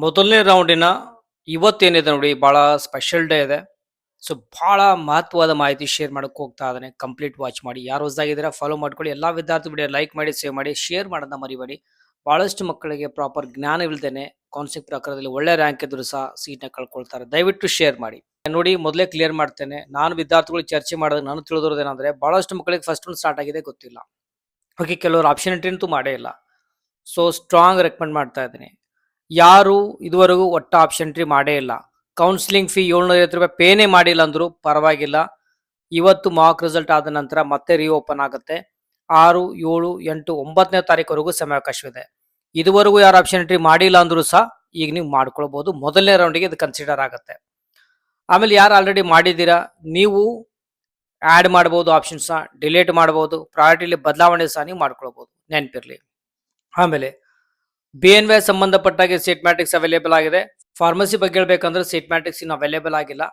ಮೊದಲನೇ ರೌಂಡಿನ ಇವತ್ತೇನಿದೆ ನೋಡಿ ಬಹಳ ಸ್ಪೆಷಲ್ ಡೇ ಇದೆ. ಸೊ ಬಹಳ ಮಹತ್ವದ ಮಾಹಿತಿ ಶೇರ್ ಮಾಡಕ್ಕೆ ಹೋಗ್ತಾ ಇದ್ದಾನೆ. ಕಂಪ್ಲೀಟ್ ವಾಚ್ ಮಾಡಿ. ಯಾರು ಹೊಸದಾಗಿದ್ದೀರಾ ಫಾಲೋ ಮಾಡ್ಕೊಳ್ಳಿ. ಎಲ್ಲಾ ವಿದ್ಯಾರ್ಥಿ ವಿಡಿಯೋ ಲೈಕ್ ಮಾಡಿ, ಸೇವ್ ಮಾಡಿ, ಶೇರ್ ಮಾಡೋದನ್ನ ಮರಿಬೇಡಿ. ಬಹಳಷ್ಟು ಮಕ್ಕಳಿಗೆ ಪ್ರಾಪರ್ ಜ್ಞಾನ ಇಲ್ದೇನೆ ಕಾನ್ಸೆಪ್ಟ್ ಪ್ರಕಾರದಲ್ಲಿ ಒಳ್ಳೆ ರ್ಯಾಂಕ್ ಇದ್ರು ಸಹ ಸೀಟ್ ನ ಕಳ್ಕೊಳ್ತಾರೆ. ದಯವಿಟ್ಟು ಶೇರ್ ಮಾಡಿ. ನೋಡಿ ಮೊದಲೇ ಕ್ಲಿಯರ್ ಮಾಡ್ತೇನೆ. ನಾನು ವಿದ್ಯಾರ್ಥಿಗಳು ಚರ್ಚೆ ಮಾಡಿದಾಗ ನಾನು ತಿಳಿದಿರೋದೇನಂದ್ರೆ ಬಹಳಷ್ಟು ಮಕ್ಕಳಿಗೆ ಫಸ್ಟ್ ಒಂದು ಸ್ಟಾರ್ಟ್ ಆಗಿದೆ ಗೊತ್ತಿಲ್ಲ. ಓಕೆ, ಕೆಲವರು ಆಪ್ಷನ್ ಎಂಟ್ರಿ ಅಂತೂ ಮಾಡೇ ಇಲ್ಲ. ಸೊ ಸ್ಟ್ರಾಂಗ್ ರೆಕಮೆಂಡ್ ಮಾಡ್ತಾ ಇದ್ದೀನಿ. ಯಾರು ಇದುವರೆಗೂ ಒಟ್ಟ ಆಪ್ಷನ್ ಎಂಟ್ರಿ ಮಾಡೇ ಇಲ್ಲ, ಕೌನ್ಸಿಲಿಂಗ್ ಫೀ 750 ರೂಪಾಯಿ ಪೇನೇ ಮಾಡಿಲ್ಲ ಅಂದ್ರು ಪರವಾಗಿಲ್ಲ. ಇವತ್ತು ಮಾರ್ಕ್ ರಿಸಲ್ಟ್ ಆದ ನಂತರ ಮತ್ತೆ ಓಪನ್ ಆಗುತ್ತೆ. 6, 7, 8, 9ನೇ ತಾರೀಕುವರೆಗೂ ಸಮಯಾವಕಾಶವಿದೆ. ಇದುವರೆಗೂ ಯಾರು ಆಪ್ಷನ್ ಎಂಟ್ರಿ ಮಾಡಿಲ್ಲ ಅಂದ್ರೂ ಸಹ ಈಗ ನೀವು ಮಾಡ್ಕೊಳ್ಬಹುದು. ಮೊದಲನೇ ರೌಂಡ್ಗೆ ಇದು ಕನ್ಸಿಡರ್ ಆಗುತ್ತೆ. ಆಮೇಲೆ ಯಾರು ಆಲ್ರೆಡಿ ಮಾಡಿದ್ದೀರಾ ನೀವು ಆಡ್ ಮಾಡಬಹುದು, ಆಪ್ಷನ್ಸ್ ಡಿಲೀಟ್ ಮಾಡಬಹುದು, ಪ್ರಾಯೋರಿಟಿಲಿ ಬದಲಾವಣೆ ಸಹ ನೀವು ಮಾಡ್ಕೊಳ್ಬಹುದು, ನೆನಪಿರ್ಲಿ. ಆಮೇಲೆ BNY ಸಂಬಂಧಪಟ್ಟಾಗೆ ಸೀಟ್ ಮ್ಯಾಟ್ರಿಕ್ಸ್ ಅವೈಲೇಬಲ್ ಆಗಿದೆ. ಫಾರ್ಮಸಿ ಬಗ್ಗೆ ಹೇಳ್ಬೇಕಂದ್ರೆ ಸೀಟ್ ಮ್ಯಾಟ್ರಿಕ್ಸ್ ಇನ್ನು ಅವೈಲೇಬಲ್ ಆಗಿಲ್ಲ.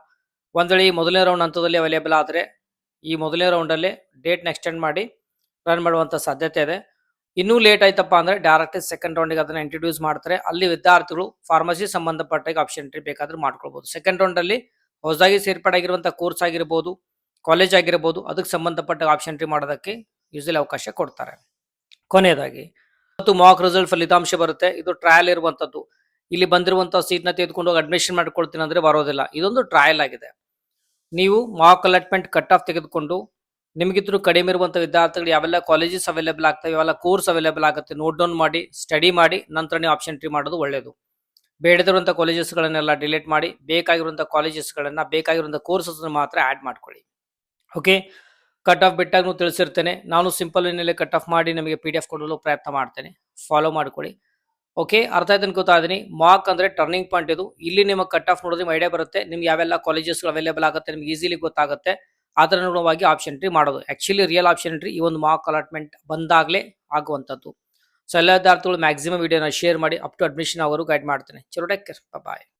ಒಂದ್ ವೇಳೆ ಈ ಮೊದಲನೇ ರೌಂಡ್ ಹಂತದಲ್ಲಿ ಅವೈಲೇಬಲ್ ಆದರೆ ಈ ಮೊದಲನೇ ರೌಂಡ್ ಅಲ್ಲಿ ಡೇಟ್ ನ ಎಕ್ಸ್ಟೆಂಡ್ ಮಾಡಿ ರನ್ ಮಾಡುವಂತ ಸಾಧ್ಯತೆ ಇದೆ. ಇನ್ನೂ ಲೇಟ್ ಆಯ್ತಪ್ಪ ಅಂದ್ರೆ ಡೈರೆಕ್ಟ್ ಸೆಕೆಂಡ್ ರೌಂಡ್ಗೆ ಅದನ್ನ ಇಂಟ್ರೊಡ್ಯೂಸ್ ಮಾಡ್ತಾರೆ. ಅಲ್ಲಿ ವಿದ್ಯಾರ್ಥಿಗಳು ಫಾರ್ಮಸಿ ಸಂಬಂಧಪಟ್ಟಾಗ ಆಪ್ಷನ್ ಎಂಟ್ರಿ ಬೇಕಾದ್ರೂ ಮಾಡ್ಕೊಳ್ಬಹುದು. ಸೆಕೆಂಡ್ ರೌಂಡ್ ಅಲ್ಲಿ ಹೊಸದಾಗಿ ಸೇರ್ಪಡೆ ಆಗಿರುವಂತಹ ಕೋರ್ಸ್ ಆಗಿರಬಹುದು, ಕಾಲೇಜ್ ಆಗಿರಬಹುದು, ಅದಕ್ಕೆ ಸಂಬಂಧಪಟ್ಟ ಆಪ್ಷನ್ ಎಂಟ್ರಿ ಮಾಡೋದಕ್ಕೆ ಯೂಸಲಿ ಅವಕಾಶ ಕೊಡ್ತಾರೆ. ಕೊನೆಯದಾಗಿ ಮತ್ತು ಮಾಕ್ ರಿಸಲ್ಟ್ ಫಲಿತಾಂಶ ಬರುತ್ತೆ. ಇದು ಟ್ರಯಲ್ ಇರುವಂತದ್ದು. ಇಲ್ಲಿ ಬಂದಿರುವಂತಹ ಸೀಟ್ ನ ತೆಗೆದುಕೊಂಡು ಹೋಗಿ ಅಡ್ಮಿಷನ್ ಮಾಡ್ಕೊಳ್ತೀನಿ ಅಂದ್ರೆ ಬರೋದಿಲ್ಲ. ಇದೊಂದು ಟ್ರಯಲ್ ಆಗಿದೆ. ನೀವು ಮಾಕ್ ಅಲಾಟ್ಮೆಂಟ್ ಕಟ್ ಆಫ್ ತೆಗೆದುಕೊಂಡು ನಿಮಗಿದ್ರು ಕಡಿಮೆ ಇರುವಂತಹ ವಿದ್ಯಾರ್ಥಿಗಳು ಯಾವೆಲ್ಲ ಕಾಲೇಜಸ್ ಅವೈಲೇಬಲ್ ಆಗ್ತವೆ, ಯಾವೆಲ್ಲ ಕೋರ್ಸ್ ಅವೈಲೇಬಲ್ ಆಗುತ್ತೆ ನೋಟ್ ಡೌನ್ ಮಾಡಿ ಸ್ಟಡಿ ಮಾಡಿ ನಂತರ ನೀವು ಆಪ್ಷನ್ ಎಂಟ್ರಿ ಮಾಡೋದು ಒಳ್ಳೆಯದು. ಬೇಡದಿರುವಂತಹ ಕಾಲೇಜಸ್ ಗಳನ್ನೆಲ್ಲ ಡಿಲೀಟ್ ಮಾಡಿ ಬೇಕಾಗಿರುವಂತಹ ಕಾಲೇಜಸ್ ಗಳನ್ನ ಬೇಕಾಗಿರುವಂತಹ ಕೋರ್ಸಸ್ ಮಾತ್ರ ಆಡ್ ಮಾಡ್ಕೊಳ್ಳಿ. ಓಕೆ, ಕಟ್ ಆಫ್ ಬಿಟ್ಟಾಗ ತಿಳಿಸಿರ್ತೇನೆ. ನಾನು ಸಿಂಪಲ್ ವೇನಲ್ಲಿ ಕಟ್ ಆಫ್ ಮಾಡಿ ನಿಮಗೆ PDF ಕೊಡಲು ಪ್ರಯತ್ನ ಮಾಡ್ತೇನೆ. ಫಾಲೋ ಮಾಡ್ಕೊಳ್ಳಿ. ಓಕೆ, ಅರ್ಥ ಆಯ್ತು ಅನ್ಕೋತಾ ಇದೀನಿ. ಮಾರ್ಕ್ ಅಂದ್ರೆ ಟರ್ನಿಂಗ್ ಪಾಯಿಂಟ್ ಇದು. ಇಲ್ಲಿ ನಿಮಗೆ ಕಟ್ ಆಫ್ ನೋಡೋದು ಐಡಿಯಾ ಬರುತ್ತೆ. ನಿಮ್ಗೆ ಯಾವೆಲ್ಲ ಕಾಲೇಜಸ್ ಅವೈಲೇಬಲ್ ಆಗುತ್ತೆ ನಿಮ್ಗೆ ಈಸಿಲಿ ಗೊತ್ತಾಗುತ್ತೆ. ಅದರ ಅನುಗುಣವಾಗಿ ಆಪ್ಷನ್ ಎಂಟ್ರಿ ಮಾಡೋದು. ಆಕ್ಚುಲಿ ರಿಯಲ್ ಆಪ್ಷನ್ ಎಂಟ್ರಿ ಈ ಒಂದು ಮಾರ್ಕ್ ಅಲಾಟ್ಮೆಂಟ್ ಬಂದಾಗಲೇ ಆಗುವಂಥದ್ದು. ಸೊ ಎಲ್ಲ ವಿದ್ಯಾರ್ಥಿಗಳು ಮ್ಯಾಕ್ಸಿಮಮ್ ವಿಡಿಯೋನ ಶೇರ್ ಮಾಡಿ ಅಪ್ ಟು ಅಡ್ಮಿಷನ್ ಅವರು ಗೈಡ್ ಮಾಡ್ತೇನೆ. ಚಲೋ ಟೇಕ್ ಕೇರ್, ಬಾಯ್.